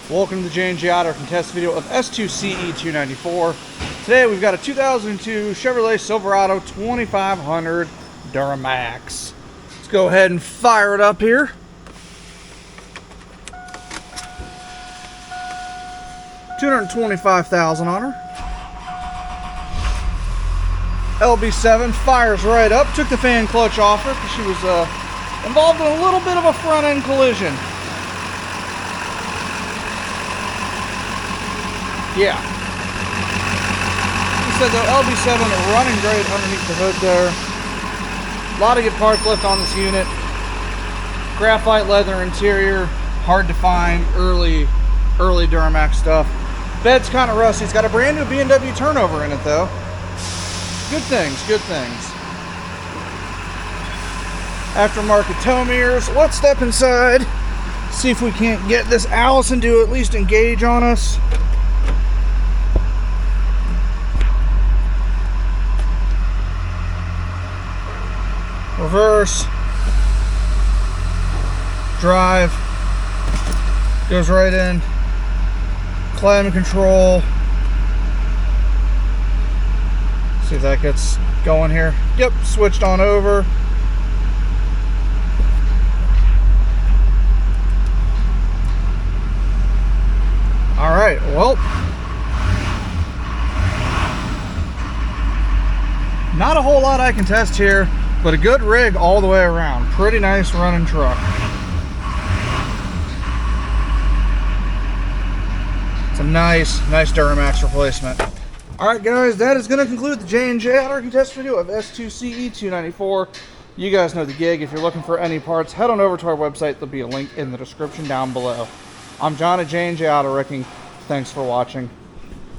Welcome to the J&J Auto Contest video of S2CE294. Today we've got a 2002 Chevrolet Silverado 2500 Duramax. Let's go ahead and fire it up here. $225,000 on her. LB7 fires right up. Took the fan clutch off her because she was involved in a little bit of a front end collision. Yeah. Like I said, the LB7 running great underneath the hood there. A lot of good parts left on this unit. Graphite leather interior, hard to find, early Duramax stuff. Bed's kind of rusty. It's got a brand new B&W turnover in it though. Good things, good things. Aftermarket tow mirrors. Let's step inside, see if we can't get this Allison to at least engage on us. Reverse, drive, goes right in, climate control. See if that gets going here. Yep, switched on over. All right, well, not a whole lot I can test here, but a good rig all the way around. Pretty nice running truck. It's a nice Duramax replacement. Alright guys, that is going to conclude the J&J Auto Contest video of S2CE294. You guys know the gig. If you're looking for any parts, head on over to our website. There'll be a link in the description down below. I'm John at J&J Auto Wrecking. Thanks for watching.